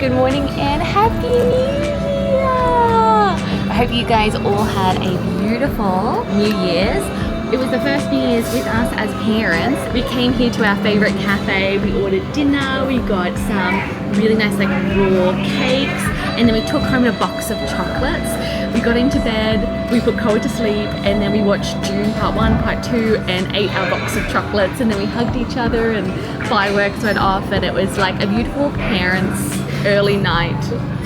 Good morning, and Happy New Year! I hope you guys all had a beautiful New Year's. It was the first New Year's with us as parents. We came here to our favorite cafe, we ordered dinner, we got some really nice like raw cakes, and then we took home a box of chocolates. We got into bed, we put Koa to sleep, and then we watched June Part 1, Part 2, and ate our box of chocolates, and then we hugged each other and fireworks went off, and it was like a beautiful parents' early night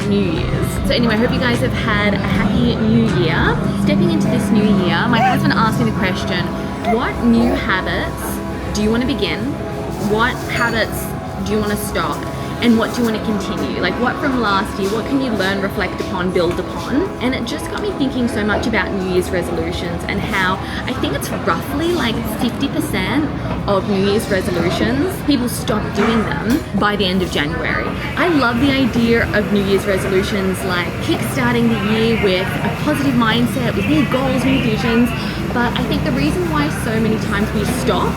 New Year's. So anyway, I hope you guys have had a happy new year. Stepping into this new year, my husband asked me the question, what new habits do you want to begin? What habits do you want to stop? And what do you want to continue? Like what from last year, what can you learn, reflect upon, build upon? And it just got me thinking so much about New Year's resolutions and how I think it's roughly like 50% of New Year's resolutions, people stop doing them by the end of January. I love the idea of New Year's resolutions, like kickstarting the year with a positive mindset, with new goals, new visions. But I think the reason why so many times we stop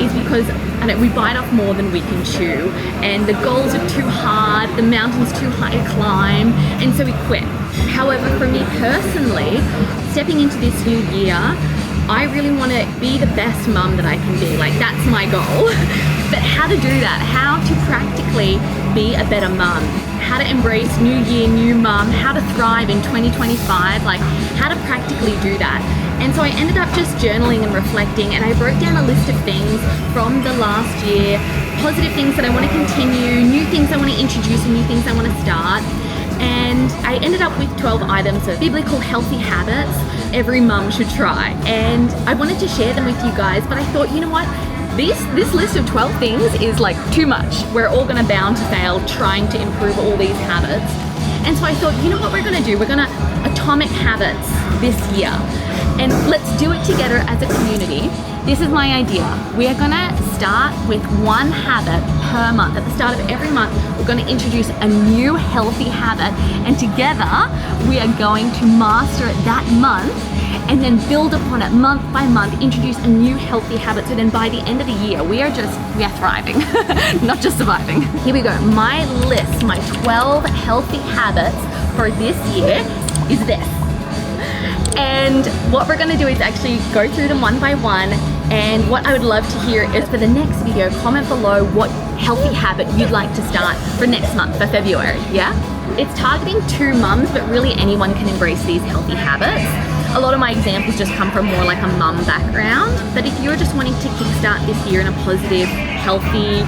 is because we bite off more than we can chew, and the goals are too hard, the mountain's too high to climb, and so we quit. However, for me personally, stepping into this new year, I really want to be the best mum that I can be. Like that's my goal. But how to do that, how to practically be a better mum, how to embrace new year, new mum, how to thrive in 2025, like how to practically do that. And so I ended up just journaling and reflecting, and I wrote down a list of things from the last year, positive things that I want to continue, new things I want to introduce, and new things I want to start. And I ended up with 12 items of biblical healthy habits every mum should try. And I wanted to share them with you guys, but I thought, you know what? This list of 12 things is like too much. We're all gonna bound to fail trying to improve all these habits. And so I thought, you know what we're gonna do? We're gonna atomic habits this year. And let's do it together as a community. This is my idea. We are gonna start with one habit per month. At the start of every month, we're gonna introduce a new healthy habit, and together we are going to master it that month and then build upon it month by month, introduce a new healthy habit. So then by the end of the year, we are thriving, not just surviving. Here we go. My list, my 12 healthy habits for this year is this. And what we're gonna do is actually go through them one by one. And what I would love to hear is for the next video, comment below what healthy habit you'd like to start for next month, for February, yeah? It's targeting 2 mums, but really anyone can embrace these healthy habits. A lot of my examples just come from more like a mum background, but if you're just wanting to kickstart this year in a positive, healthy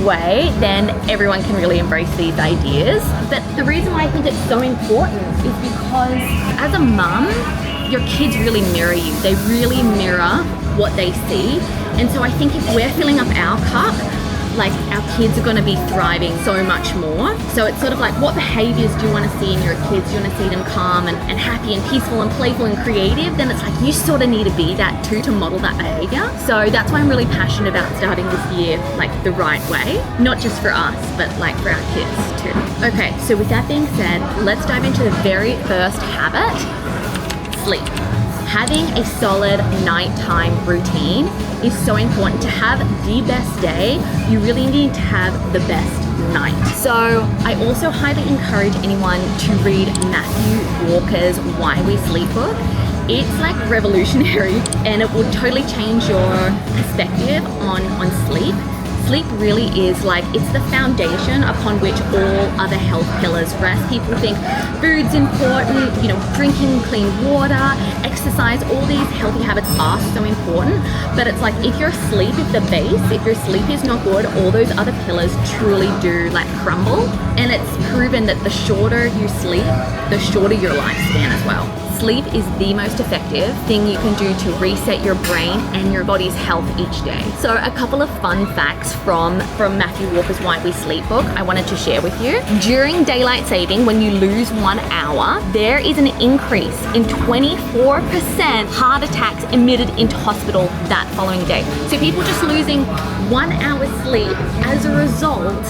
way, then everyone can really embrace these ideas. But the reason why I think it's so important is because as a mum, your kids really mirror you. They really mirror what they see. And so I think if we're filling up our cup, like our kids are gonna be thriving so much more. So it's sort of like, what behaviors do you wanna see in your kids? Do you wanna see them calm and happy and peaceful and playful and creative? Then it's like, you sort of need to be that too, to model that behavior. So that's why I'm really passionate about starting this year like the right way, not just for us, but like for our kids too. Okay, so with that being said, let's dive into the very first habit, sleep. Having a solid nighttime routine is so important. To have the best day, you really need to have the best night. So I also highly encourage anyone to read Matthew Walker's Why We Sleep book. It's like revolutionary, and it will totally change your perspective on sleep. Sleep really is like, it's the foundation upon which all other health pillars rest. People think food's important, drinking clean water, exercise, all these healthy habits are so important. But it's like, if your sleep is the base, if your sleep is not good, all those other pillars truly do like crumble. And it's proven that the shorter you sleep, the shorter your lifespan as well. Sleep is the most effective thing you can do to reset your brain and your body's health each day. So a couple of fun facts from Matthew Walker's Why We Sleep book I wanted to share with you. During daylight saving, when you lose 1 hour, there is an increase in 24% heart attacks admitted into hospital that following day. So people just losing 1 hour's sleep, as a result,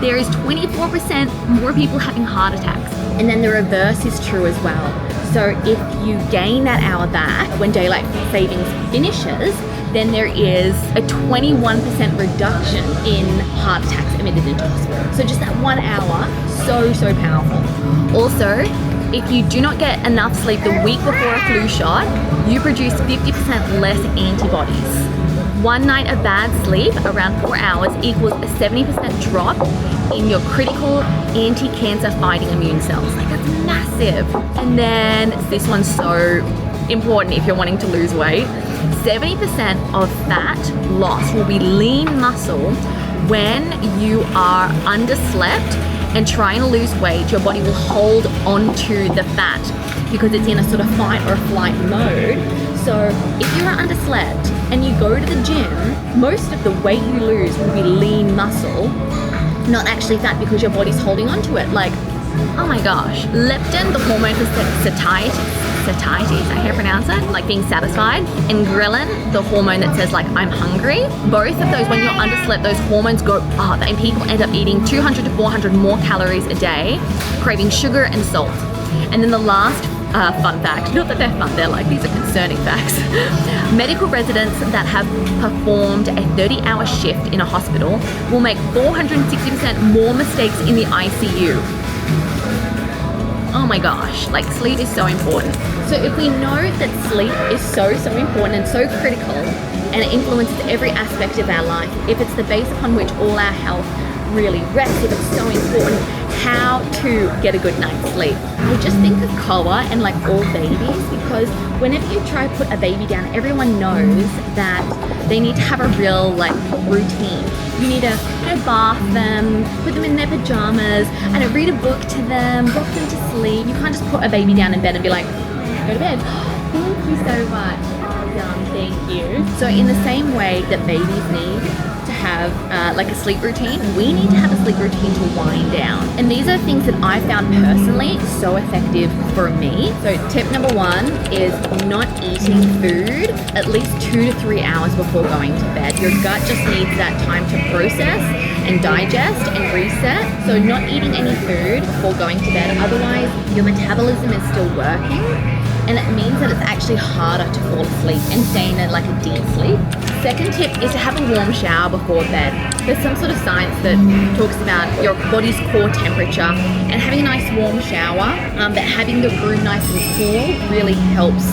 there is 24% more people having heart attacks. And then the reverse is true as well. So if you gain that hour back when daylight savings finishes, then there is a 21% reduction in heart attacks admitted into hospital. So just that 1 hour, so powerful. Also, if you do not get enough sleep the week before a flu shot, you produce 50% less antibodies. One night of bad sleep, around 4 hours, equals a 70% drop in your critical anti-cancer fighting immune cells. Like, that's massive. And then this one's so important if you're wanting to lose weight. 70% of fat loss will be lean muscle when you are underslept and trying to lose weight. Your body will hold onto the fat because it's in a sort of fight or flight mode. So if you are underslept and you go to the gym, most of the weight you lose will be lean muscle, not actually fat, because your body's holding onto it. Like, oh my gosh. Leptin, the hormone for satiety, I can't pronounce it, like being satisfied, and ghrelin, the hormone that says like I'm hungry. Both of those, when you're underslept, those hormones go up and people end up eating 200 to 400 more calories a day, craving sugar and salt. And then the last fun fact, not that they're fun, they're like, these are concerning facts. Medical residents that have performed a 30-hour shift in a hospital will make 460% more mistakes in the ICU. Oh my gosh, like sleep is so important. So if we know that sleep is so important and so critical, and it influences every aspect of our life, if it's the base upon which all our health really rests, if it's so important, how to get a good night's sleep. I just think of Koa and like all babies, because whenever you try to put a baby down, everyone knows that they need to have a real like routine. You need to bath them, put them in their pajamas, and read a book to them, rock them to sleep. You can't just put a baby down in bed and be like, go to bed. Thank you so much. Awesome, thank you. So in the same way that babies need to have like a sleep routine, we need to have a sleep routine to wind down. And these are things that I found personally so effective for me. So tip number 1 is not eating food at least 2 to 3 hours before going to bed. Your gut just needs that time to process and digest and reset. So not eating any food before going to bed, otherwise your metabolism is still working, and it means that it's actually harder to fall asleep and stay in a deep sleep. Second tip is to have a warm shower before bed. There's some sort of science that talks about your body's core temperature, and having a nice warm shower, but having the room nice and cool really helps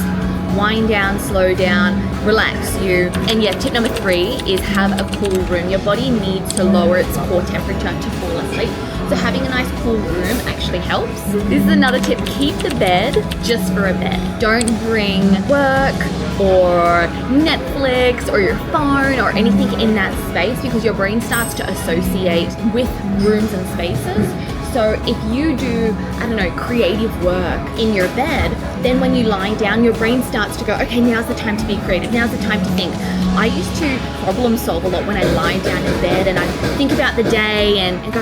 wind down, slow down, relax you. And yeah, tip number 3 is have a cool room. Your body needs to lower its core temperature to fall asleep. So having a nice cool room actually helps. This is another tip, keep the bed just for a bed. Don't bring work or Netflix or your phone or anything in that space, because your brain starts to associate with rooms and spaces. So if you do, I don't know, creative work in your bed, then when you lie down, your brain starts to go, okay, now's the time to be creative. Now's the time to think. I used to problem solve a lot when I lie down in bed, and I think about the day and go,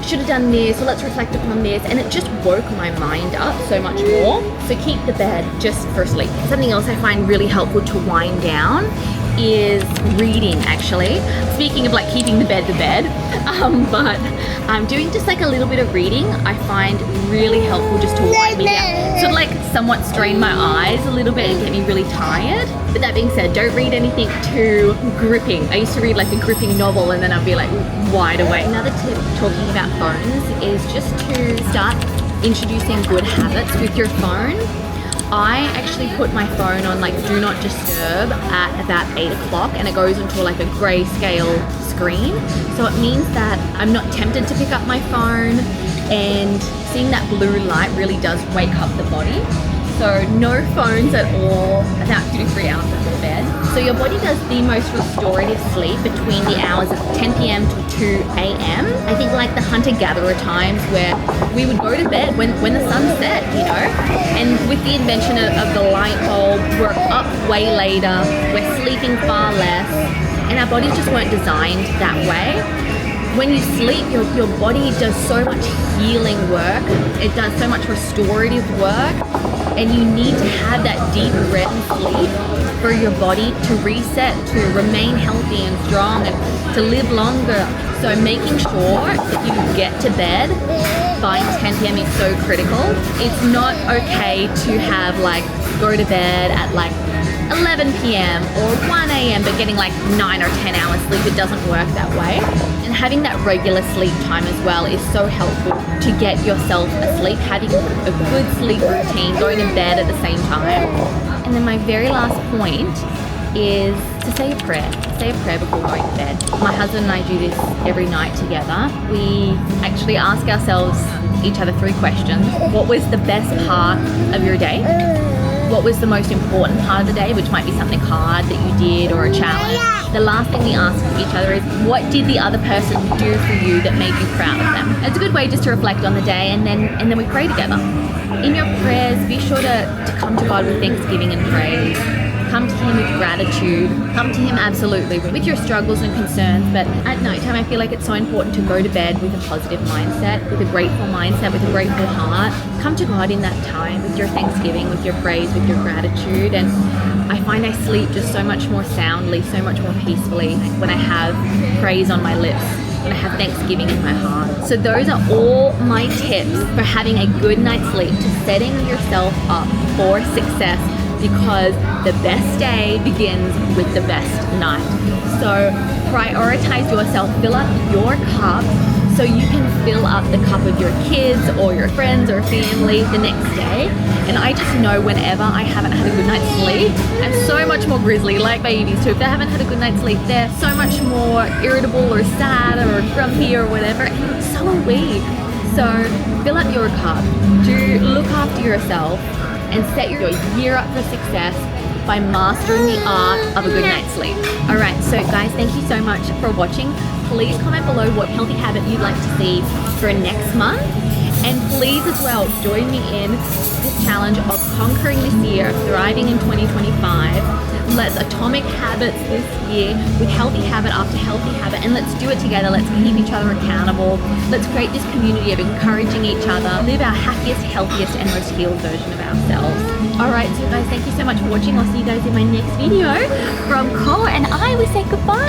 should have done this, or let's reflect upon this. And it just woke my mind up so much more. So keep the bed just for sleep. Something else I find really helpful to wind down is reading, actually. Speaking of like keeping the bed, but doing just like a little bit of reading I find really helpful just to wind me down. Sort of like somewhat strain my eyes a little bit and get me really tired. But that being said, don't read anything too gripping. I used to read like a gripping novel and then I'd be like wide awake. Another tip talking about phones is just to start introducing good habits with your phone. I actually put my phone on like do not disturb at about 8 o'clock, and it goes into like a grayscale screen. So it means that I'm not tempted to pick up my phone, and seeing that blue light really does wake up the body. So no phones at all about 2 to 3 hours before bed. So your body does the most restorative sleep between the hours of 10 p.m. to 2 a.m. I think like the hunter-gatherer times where we would go to bed when the sun set, you know? And with the invention of the light bulb, we're up way later, we're sleeping far less, and our bodies just weren't designed that way. When you sleep, your body does so much healing work, it does so much restorative work, and you need to have that deep REM sleep for your body to reset, to remain healthy and strong, and to live longer. So making sure that you get to bed by 10 p.m. is so critical. It's not okay to have like go to bed at like 11 p.m. or 1 a.m. but getting like 9 or 10 hours sleep. It doesn't work that way. And having that regular sleep time as well is so helpful to get yourself asleep, having a good sleep routine, going to bed at the same time. And then my very last point is to say a prayer. Say a prayer before going to bed. My husband and I do this every night together. We actually ask ourselves, each other, 3 questions. What was the best part of your day? What was the most important part of the day, which might be something hard that you did or a challenge. The last thing we ask each other is, what did the other person do for you that made you proud of them? It's a good way just to reflect on the day, and then we pray together. In your prayers, be sure to come to God with thanksgiving and praise. Come to Him with gratitude. Come to Him absolutely with your struggles and concerns. But at nighttime, I feel like it's so important to go to bed with a positive mindset, with a grateful mindset, with a grateful heart. Come to God in that time with your thanksgiving, with your praise, with your gratitude. And I find I sleep just so much more soundly, so much more peacefully when I have praise on my lips, when I have thanksgiving in my heart. So those are all my tips for having a good night's sleep, to setting yourself up for success, because the best day begins with the best night. So prioritize yourself, fill up your cup so you can fill up the cup of your kids or your friends or family the next day. And I just know whenever I haven't had a good night's sleep, I'm so much more grizzly, like babies too. If they haven't had a good night's sleep, they're so much more irritable or sad or grumpy or whatever, and so are we. So fill up your cup, do look after yourself, and set your year up for success by mastering the art of a good night's sleep. All right, so guys, thank you so much for watching. Please comment below what healthy habit you'd like to see for next month. And please as well, join me in this challenge of conquering this year, thriving in 2025. Let's atomic habits this year with healthy habit after healthy habit, and let's do it together. Let's keep each other accountable. Let's create this community of encouraging each other, live our happiest, healthiest, and most healed version of ourselves. All right, so guys, thank you so much for watching. I'll see you guys in my next video. From Cole and I, we say goodbye.